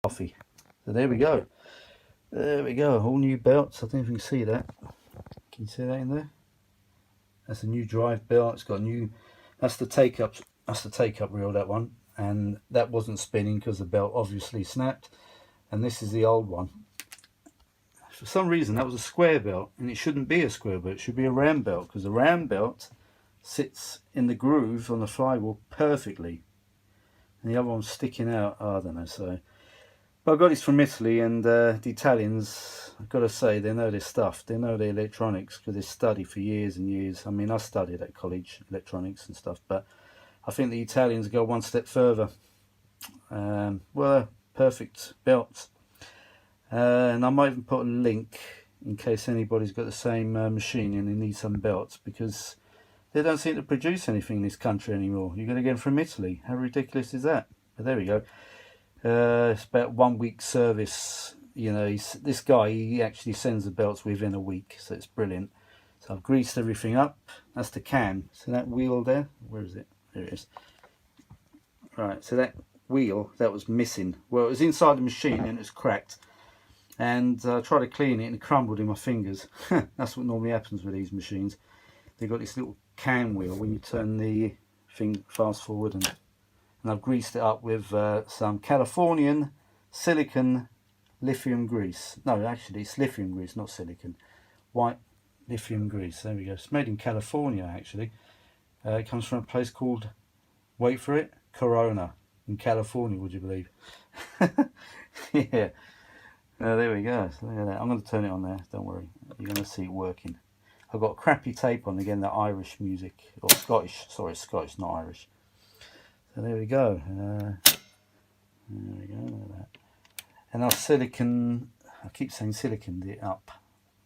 coffee. So there we go. There we go. All new belts. I don't know if you can see that. Can you see that in there? That's a new drive belt. It's got a new. That's the take up. That's the take up reel. That one, and that wasn't spinning because the belt obviously snapped. And this is the old one. For some reason, that was a square belt, and it shouldn't be a square belt. It should be a round belt because the round belt sits in the groove on the flywheel perfectly, and the other one's sticking out. Oh, I don't know. So, but I got this from Italy, and the Italians, I've got to say, they know their stuff. They know their electronics because they study for years and years. I mean, I studied at college electronics and stuff, but I think the Italians go one step further. Well, perfect belts. And I might even put a link in case anybody's got the same machine and they need some belts, because they don't seem to produce anything in this country anymore. You're going to get them from Italy. How ridiculous is that? But there we go. It's about 1 week service. You know, this guy, he actually sends the belts within a week, so it's brilliant. So I've greased everything up. That's the can. So that wheel there, where is it? There it is. Right, so that wheel, that was missing. Well, it was inside the machine and it was cracked. And I tried to clean it and it crumbled in my fingers. That's what normally happens with these machines. They've got this little can wheel when you turn the thing fast forward, and I've greased it up with some Californian silicon lithium grease. No, actually it's lithium grease, not silicon. White lithium grease. There we go. It's made in California actually. It comes from a place called, wait for it, Corona in California, would you believe? Yeah. There we go. So look at that. I'm going to turn it on there. Don't worry. You're going to see it working. I've got crappy tape on again. That Irish music, or Scottish. Sorry, Scottish, not Irish. So there we go. There we go. Look at that. And our silicon. I keep saying silicon it up.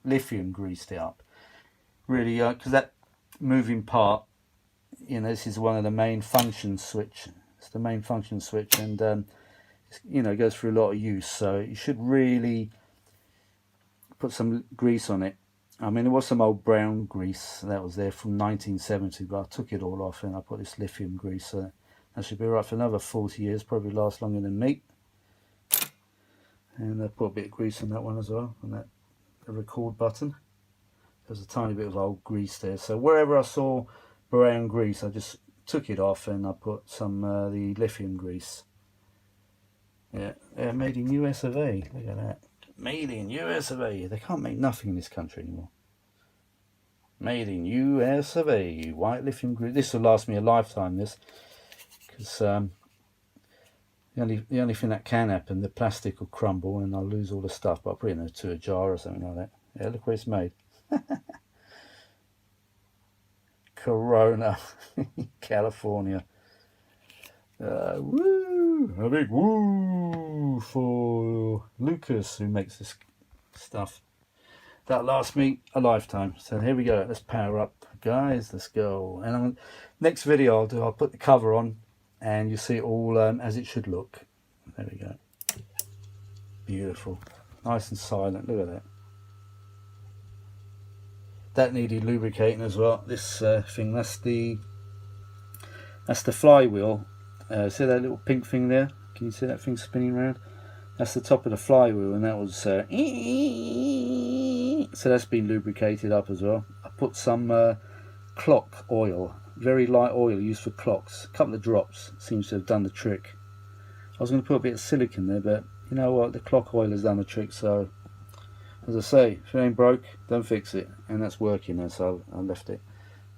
Lithium greased it up. Really, because that moving part. You know, this is one of the main function switch. It's the main function switch, and you know, it goes through a lot of use, so you should really put some grease on it. I mean, there was some old brown grease that was there from 1970, but I took it all off and I put this lithium grease, so that should be right for another 40 years, probably last longer than meat. And I put a bit of grease on that one as well, on that the record button. There's a tiny bit of old grease there, so wherever I saw brown grease, I just took it off and I put some the lithium grease. Yeah, made in US of A. Look at that. Made in US of A. They can't make nothing in this country anymore. Made in US of A. White lithium grease. This will last me a lifetime, this. Because the only thing that can happen, the plastic will crumble and I'll lose all the stuff. But I'll put it into a jar or something like that. Yeah, look where it's made. Corona. California. Woo! A big woo for Lucas, who makes this stuff. That lasts me a lifetime. So here we go. Let's power up, guys. Let's go. And next video I'll put the cover on, and you see it all as it should look. There we go. Beautiful, nice and silent. Look at that. That needed lubricating as well. This thing. That's the flywheel. See that little pink thing there? Can you see that thing spinning around? That's the top of the flywheel, and that was so that's been lubricated up as well. I put some clock oil, very light oil used for clocks. A couple of drops seems to have done the trick. I was going to put a bit of silicone there, but you know what? The clock oil has done the trick. So, as I say, if it ain't broke, don't fix it. And that's working there, so I left it.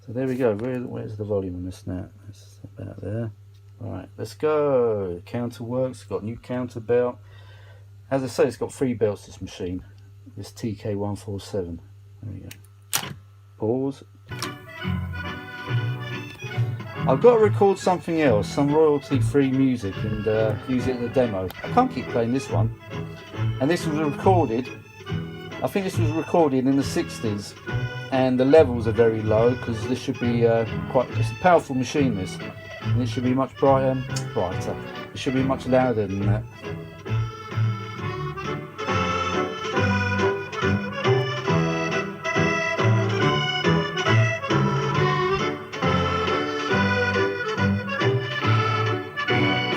So there we go. Where's the volume on this now? It's about there. Right, let's go. Counter works. It's got a new counter belt. As I say, it's got 3 belts, this machine. This TK147. There we go. Pause. I've got to record something else, some royalty-free music, and use it in the demo. I can't keep playing this one. And this was recorded, I think this was recorded in the 60s. And the levels are very low, because this should be it's a powerful machine, this. And it should be much brighter. It should be much louder than that.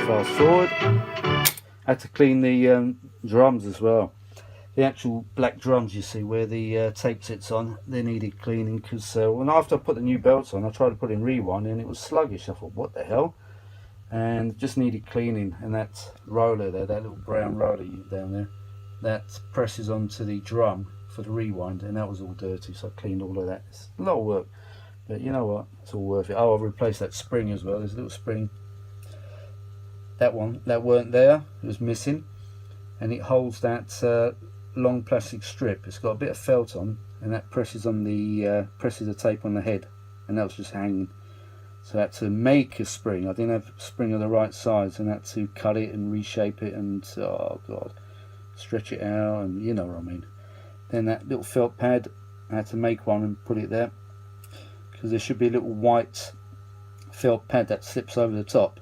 Fast forward. I had to clean the drums as well. The actual black drums, you see, where the tape sits on, they needed cleaning because when after I put the new belts on, I tried to put in rewind and it was sluggish. I thought, what the hell? And just needed cleaning. And that roller there, that little brown roller down there, that presses onto the drum for the rewind, and that was all dirty, so I cleaned all of that. It's a lot of work, but you know what, it's all worth it. Oh, I've replaced that spring as well. There's a little spring, that one that weren't there, it was missing, and it holds that long plastic strip. It's got a bit of felt on, and that presses on the presses the tape on the head, and that was just hanging. So I had to make a spring. I didn't have a spring of the right size, and I had to cut it and reshape it, and oh god, stretch it out, and you know what I mean. Then that little felt pad, I had to make one and put it there, because there should be a little white felt pad that slips over the top,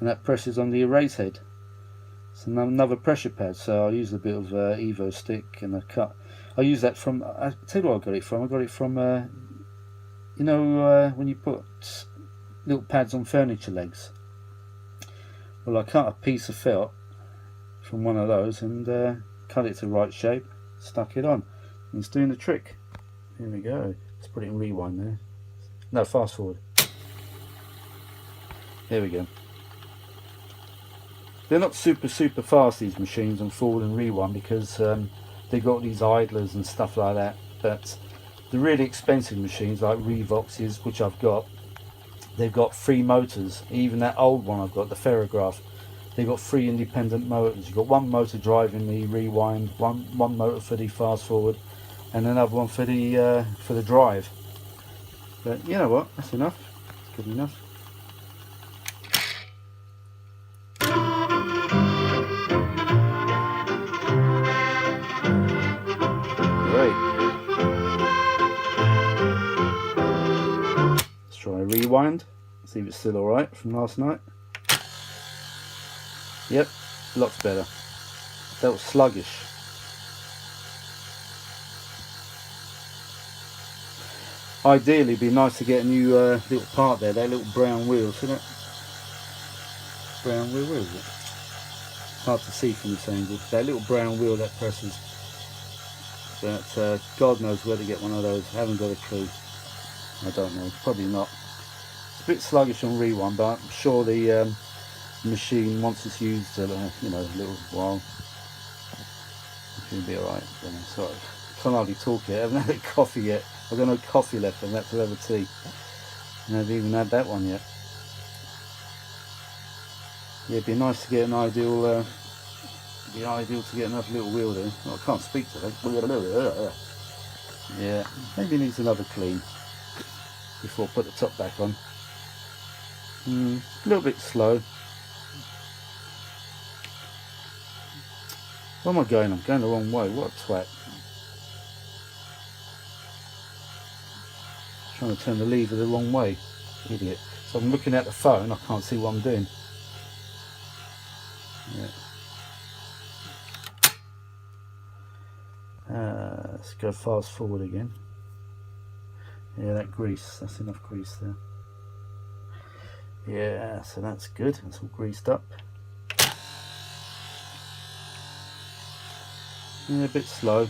and that presses on the erase head. It's another pressure pad, so I used a bit of Evo stick and a cut. I used that from, I tell you where I got it from. I got it from, you know, when you put little pads on furniture legs. Well, I cut a piece of felt from one of those and cut it to the right shape, stuck it on, and it's doing the trick. Here we go. Let's put it in rewind there. No, fast forward. There we go. They're not super fast, these machines, on forward and rewind, because they've got these idlers and stuff like that. But the really expensive machines like Revoxes, which I've got, they've got 3 motors. Even that old one I've got, the Ferrograph, they've got 3 independent motors. You've got one motor driving the rewind, one motor for the fast forward, and another one for the drive. But you know what, that's enough. It's good enough. Great. Let's try a rewind, see if it's still alright from last night. Yep, lots better. That was sluggish. Ideally, it'd be nice to get a new little part there, that little brown wheel. See that? Brown wheel, where is it? Hard to see from this angle. That little brown wheel that presses. But God knows where to get one of those. I haven't got a clue. I don't know. Probably not. It's a bit sluggish on rewind, but I'm sure the machine, once it's used, you know, a little while, it should be alright. Sorry, can't hardly talk yet. I haven't had a coffee yet. I've got no coffee left, and that's to have a tea. And I haven't even had that one yet. Yeah, it'd be nice to get an ideal. It'd be ideal to get another little wheel there. Oh, I can't speak today. Yeah, maybe it needs another clean before I put the top back on. A little bit slow. Where am I going? I'm going the wrong way. What a twat. Trying to turn the lever the wrong way. Idiot. So I'm looking at the phone, I can't see what I'm doing. Yeah. Let's go fast forward again. Yeah, that grease, that's enough grease there. Yeah, so that's good. It's all greased up. Yeah, a bit slow.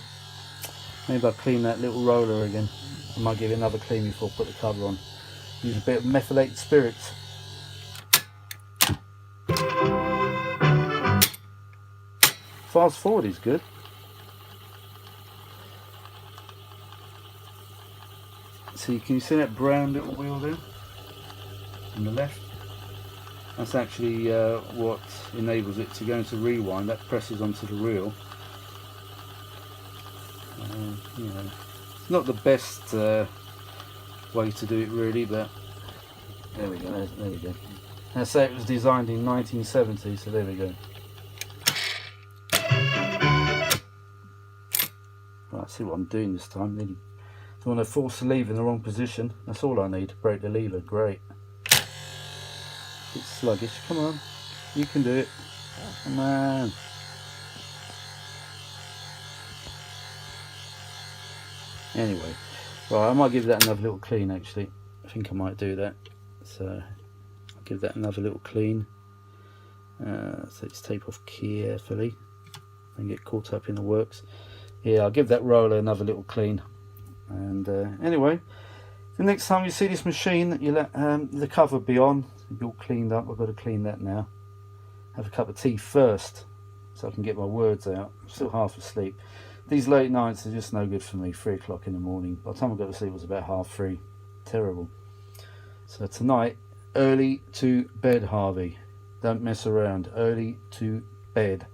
Maybe I'll clean that little roller again. I might give it another clean before I put the cover on. Use a bit of methylated spirits. Fast forward is good. So can you see that brown little wheel there on the left? That's actually what enables it to go into rewind. That presses onto the reel. You know, it's not the best way to do it really, but there we go. There we go. I say it was designed in 1970, so there we go. Right, see what I'm doing this time. Really don't want to force the lever in the wrong position. That's all I need. Break the lever. Great. It's sluggish. Come on, you can do it. Come on. Anyway, right, I might give that another little clean actually. I think I might do that. So I'll give that another little clean. So let's tape off carefully and get caught up in the works. Yeah, I'll give that roller another little clean. And anyway, the next time you see this machine, you let the cover be on. It'll be all cleaned up. I've got to clean that now. Have a cup of tea first so I can get my words out. I'm still half asleep. These late nights are just no good for me. 3 o'clock in the morning. By the time I got to sleep it was about 3:30. Terrible. So tonight, early to bed, Harvey. Don't mess around. Early to bed.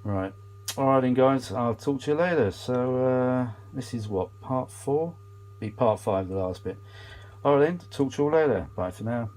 Right. Alright then guys, I'll talk to you later. So this is what, part 4? Be part 5 the last bit. Alright then, talk to you all later. Bye for now.